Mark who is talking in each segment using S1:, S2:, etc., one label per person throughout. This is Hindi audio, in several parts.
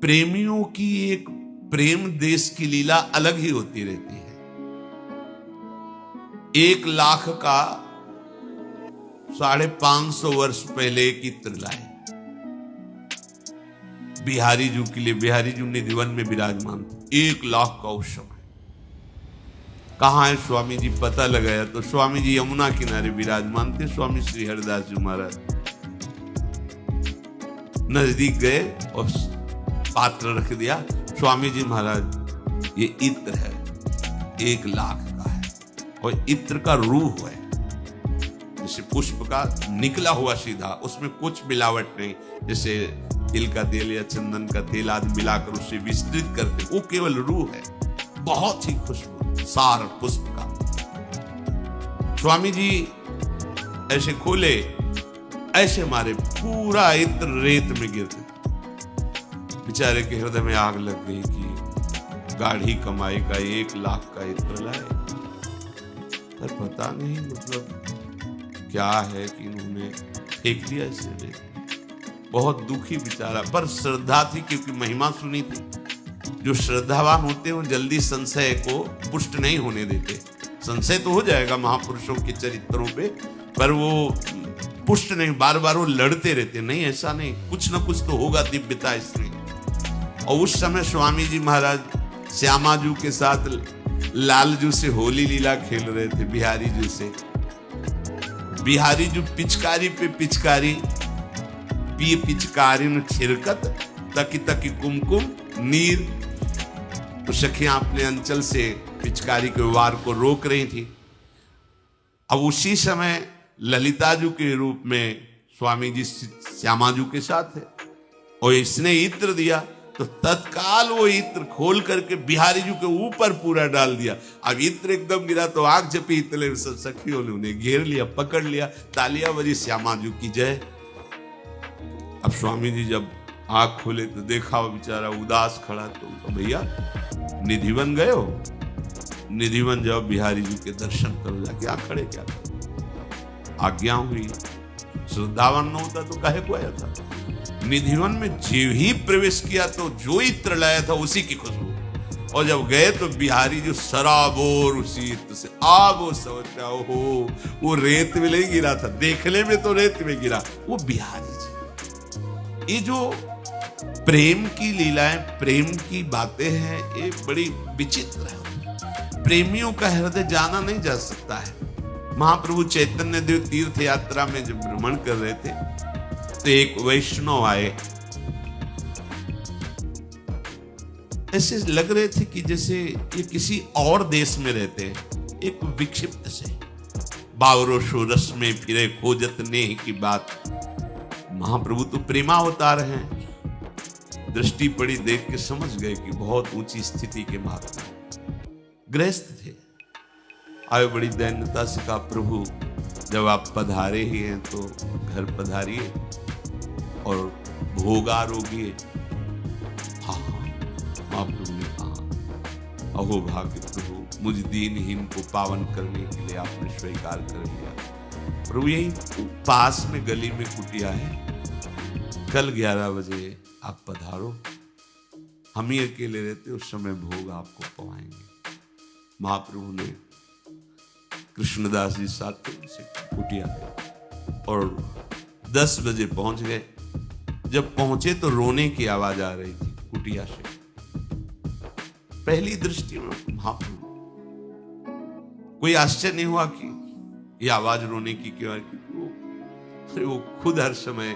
S1: प्रेमियों की एक प्रेम देश की लीला अलग ही होती रहती है। 1,00,000 का 550 वर्ष पहले की त्रिलाए बिहारी जू के लिए, बिहारी जू निधिवन में विराजमान थे। 1,00,000 का उस समय कहां है स्वामी जी पता लगाया तो स्वामी जी यमुना किनारे विराजमान थे। स्वामी श्री हरिदास जी महाराज नजदीक गए और पात्र रख दिया। स्वामी जी महाराज ये इत्र है, 1,00,000 का है और इत्र का रूह है, जैसे पुष्प का निकला हुआ सीधा, उसमें कुछ मिलावट नहीं, जैसे तिल का तेल या चंदन का तेल आदि मिलाकर उसे विस्तृत करते, वो केवल रूह है, बहुत ही खुशबू सार पुष्प का। स्वामी जी ऐसे खोले, ऐसे मारे पूरा इत्र रेत में गिर गया। बेचारे के हृदय में आग लग गई कि गाढ़ी कमाई का 1,00,000 का इत्र लाए, पर पता नहीं मतलब क्या है कि इन्होंने फेंक दिया इसे रेत। बहुत दुखी बेचारा, पर श्रद्धा थी क्योंकि महिमा सुनी थी। जो श्रद्धावान होते हैं वो जल्दी संशय को पुष्ट नहीं होने देते। संशय तो हो जाएगा महापुरुषों के चरित्रों पे, पर वो पुष्ट नहीं, बार बार वो लड़ते रहते, नहीं ऐसा नहीं, कुछ ना कुछ तो होगा दिव्यता इसमें। और उस समय स्वामी जी महाराज श्यामाजू के साथ लालजू से होली लीला खेल रहे थे, बिहारी जू से। बिहारी जू पिचकारी पे पिचकारी पिए पिचकारी में छिरकत तकी तकी कुमकुम नीर, तो सखियां अपने अंचल से पिचकारी के वार को रोक रही थी। अब उसी समय ललिताजू के रूप में स्वामी जी श्यामाजू के साथ है और इसने इत्र दिया तो तत्काल वो इत्र खोल करके बिहारी जू के ऊपर पूरा डाल दिया। अब इत्र एकदम गिरा तो आग झपी, इतने सखियों ने उन्हें घेर लिया, पकड़ लिया, तालियां बजी, श्यामाजू की जय। अब स्वामी जी जब आंख खोले तो देखा वो बेचारा उदास खड़ा, तो भैया निधिवन गए हो? निधिवन जाओ बिहारी जी के दर्शन करो, जाके आ खड़े क्या करो? आज्ञा हुई। श्रद्धावान न होता तो काहे को आया था? निधिवन में जीव ही प्रवेश किया तो जो इत्र लाया था उसी की खुशबू, और जब गए तो बिहारी जो सराबोर उसी इत्र से आप वो समझा हो वो रेत में नहीं गिरा था, देखने में तो रेत में गिरा, वो बिहारी जी। ये जो प्रेम की लीलाएं, प्रेम की बातें हैं, ये बड़ी विचित्र है। प्रेमियों का हृदय जाना नहीं जा सकता है। महाप्रभु चैतन्य देव तीर्थ यात्रा में जब भ्रमण कर रहे थे तो एक वैष्णव आए, ऐसे लग रहे थे कि जैसे ये किसी और देश में रहते हैं। एक विक्षिप्त से बावरो रस में फिरे खोजत नेह की बात। महाप्रभु तो प्रेमावतार हैं, दृष्टि पड़ी, देख के समझ गए कि बहुत ऊंची स्थिति के महात्मा। गृहस्थ थे, आए बड़ी दैन्यता से कहा, प्रभु जब आप पधारे ही हैं तो घर पधारिए और भोग आरोगिए। हाँ, महाप्रभु ने कहा, अहो भाग्य प्रभु, मुझ दीनहीन को पावन करने के लिए आपने स्वीकार कर लिया। प्रभु यही पास में गली में कुटिया है, कल 11 बजे आप पधारो, हम ही अकेले रहते, उस समय भोग आपको पवाएंगे। महाप्रभु ने कृष्णदास जी साथ से कुटिया गए और 10 बजे पहुंच गए। जब पहुंचे तो रोने की आवाज आ रही थी कुटिया से। पहली दृष्टि में महाप्रभु कोई आश्चर्य नहीं हुआ कि ये आवाज रोने की क्यों, क्योंकि वो खुद हर समय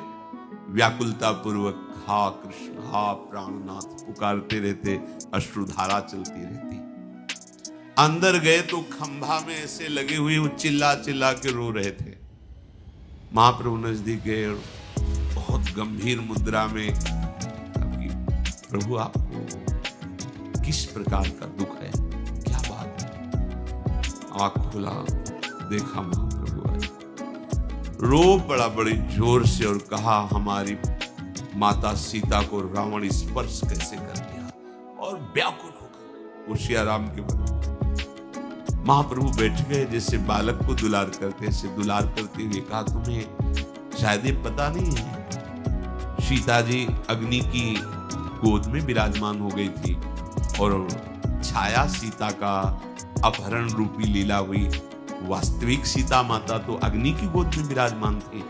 S1: व्याकुलता पूर्वक हा कृष्ण हा प्राणनाथ पुकारते रहते, अश्रुधारा चलती रहती। अंदर गए तो खंभा में ऐसे लगे हुए वो चिल्ला चिल्ला के रो रहे थे। महाप्रभु नजदीक गए और बहुत गंभीर मुद्रा में, प्रभु आपको किस प्रकार का दुख है, क्या बात है? आँख खुला, देखा महाप्रभु आए, रो पड़ा बड़ी जोर से और कहा, हमारी माता सीता को रावण स्पर्श कैसे कर दिया, और व्याकुल होगा होशियाराम के बल। महाप्रभु बैठ गए, जैसे बालक को दुलार करते ऐसे दुलार करते हुए कहा, तुम्हें शायद ये पता नहीं है, सीता जी अग्नि की गोद में विराजमान हो गई थी और छाया सीता का अपहरण रूपी लीला हुई। वास्तविक सीता माता तो अग्नि की गोद में विराजमान थी।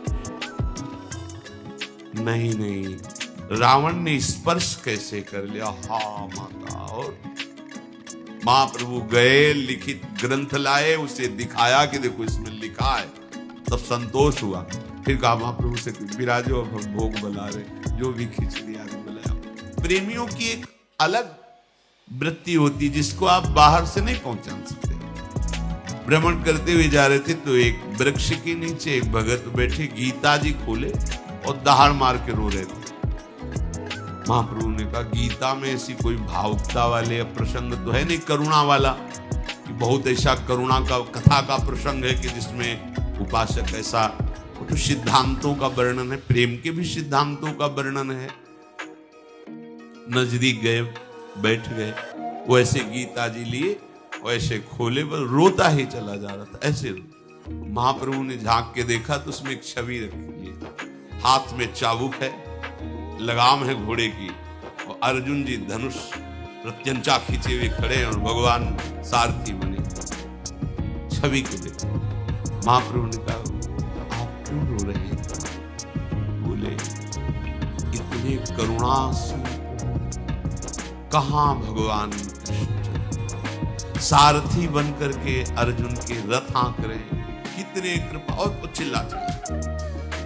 S1: नहीं नहीं, रावण ने स्पर्श कैसे कर लिया? हा माता। और महाप्रभु गए, लिखित ग्रंथ लाए, उसे दिखाया कि देखो इसमें लिखा है, तब संतोष हुआ। फिर कहा महाप्रभु से विराजो, अब हम भोग बना रहे, जो भी खिचड़ी आदि बनाया। प्रेमियों की एक अलग वृत्ति होती जिसको आप बाहर से नहीं पहचान सकते। भ्रमण करते हुए जा रहे थे तो एक वृक्ष के नीचे एक भगत बैठे, गीता जी खोले और दहाड़ मार के रो रहे थे। महाप्रभु ने कहा गीता में ऐसी कोई भावुकता वाले प्रसंग तो है नहीं, करुणा वाला, कि बहुत ऐसा करुणा का कथा का प्रसंग है कि जिसमें उपासक ऐसा, वो तो सिद्धांतों का वर्णन है, प्रेम के भी सिद्धांतों का वर्णन है। नजदीक गए, बैठ गए, वो ऐसे गीता जी लिए, वैसे खोले, पर रोता ही चला जा रहा था ऐसे। महाप्रभु ने झांक के देखा तो उसमें एक छवि रखी है, हाथ में चाबुक है, लगाम है घोड़े की, और अर्जुन जी धनुष प्रत्यंचा खींचे हुए खड़े और भगवान सारथी बने। छवि को देखा, महाप्रभु ने कहा आप क्यों रो रहे हैं? बोले इतने करुणा से कहां भगवान सारथी बन करके अर्जुन के रथ हाँक रहे, कितने कृपा। और चिल्ला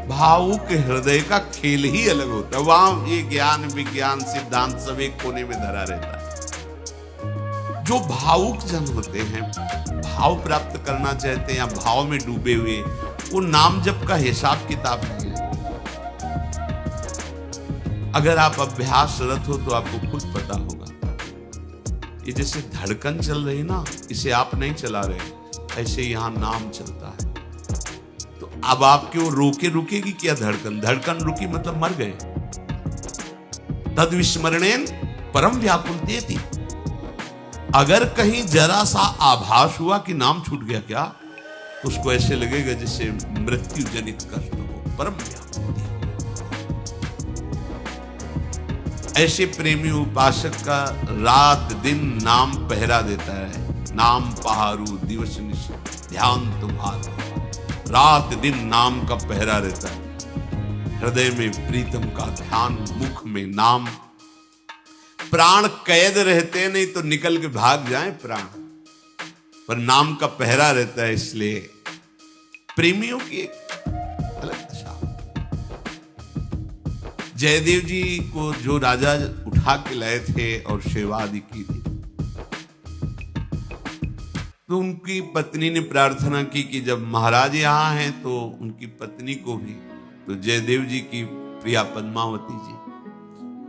S1: भावुक हृदय का खेल ही अलग होता है। वहां ये ज्ञान विज्ञान सिद्धांत सब एक कोने में धरा रहता है। जो भावुक जन होते हैं, भाव प्राप्त करना चाहते हैं या भाव में डूबे हुए, वो नाम जप का हिसाब किताब नहीं है। अगर आप अभ्यासरत हो तो आपको खुद पता होगा। ये जैसे धड़कन चल रही ना, इसे आप नहीं चला रहे, ऐसे यहां नाम चलता है। तो अब आपके वो रुकेगी क्या धड़कन? धड़कन रुकी मतलब मर गए। तद विस्मरणेन परम व्याकुलतेति। अगर कहीं जरा सा आभास हुआ कि नाम छूट गया क्या, तो उसको ऐसे लगेगा जैसे मृत्यु जनित कष्ट हो, परम व्याकुलते। ऐसे प्रेमी उपासक का रात दिन नाम पहरा देता है। नाम पहारू दिवस निश ध्यान तुम्हारा, रात दिन नाम का पहरा रहता है। हृदय में प्रीतम का ध्यान, मुख में नाम। प्राण कैद रहते नहीं तो निकल के भाग जाए प्राण, पर नाम का पहरा रहता है। इसलिए प्रेमियों की एक अलग दशा। जयदेव जी को जो राजा उठा के लाए थे और सेवा आदि की थी, तो उनकी पत्नी ने प्रार्थना की कि जब महाराज यहाँ हैं तो उनकी पत्नी को भी, तो जयदेव जी की प्रिया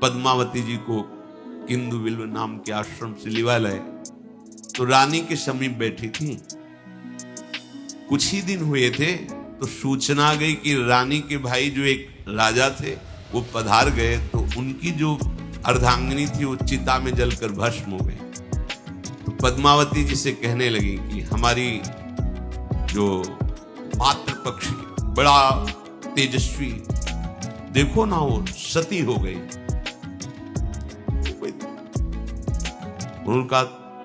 S1: पद्मावती जी को किंदु बिल्व नाम के आश्रम से लिवा लाए। तो रानी के समीप बैठी थी। कुछ ही दिन हुए थे तो सूचना गई कि रानी के भाई जो एक राजा थे वो पधार गए, तो उनकी जो अर्धांगिनी थी वो चिता में जलकर भस्म हो गई। तो पद्मावती जी से कहने लगी कि हमारी जो मातृ पक्ष बड़ा तेजस्वी, देखो ना वो सती हो गई। उनका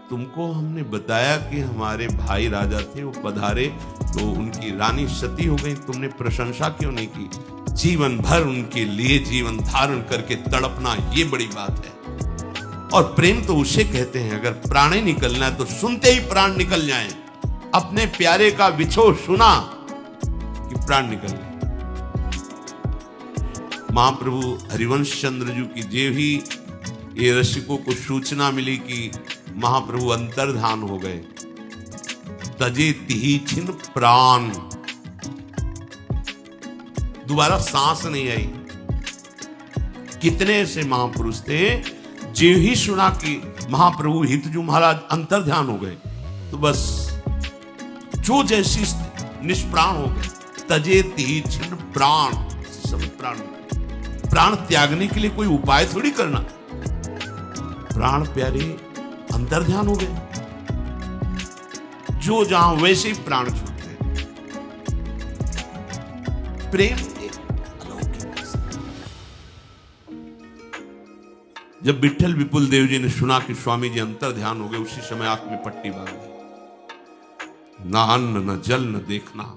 S1: तुमको हमने बताया कि हमारे भाई राजा थे, वो पधारे तो उनकी रानी सती हो गई, तुमने प्रशंसा क्यों नहीं की? जीवन भर उनके लिए जीवन धारण करके तड़पना, ये बड़ी बात है। और प्रेम तो उसे कहते हैं, अगर प्राण ही निकलना है तो सुनते ही प्राण निकल जाएं। अपने प्यारे का विछोह सुना कि प्राण निकल गए। महाप्रभु हरिवंश चंद्र जी की जे ही ये रसिकों को सूचना मिली कि महाप्रभु अंतर्धान हो गए, तजे तिही छिन प्राण, दोबारा सांस नहीं आई। कितने ऐसे महापुरुष थे जो ही सुना कि महाप्रभु हितजू महाराज अंतर्ध्यान हो गए, तो बस जो जैसी निष्प्राण हो गए। तजे तिही छिन प्राण, सब प्राण त्यागने के लिए कोई उपाय थोड़ी करना, प्राण प्यारे अंतर्ध्यान हो गए। जो जहां वैसे ही प्राण छूटते हैं। प्रेम एक अलौकिक। जब विठल विपुल देव जी ने सुना कि स्वामी जी अंतर ध्यान हो गए, उसी समय आंख में पट्टी बांध दी। ना अन्न न जल न देखना,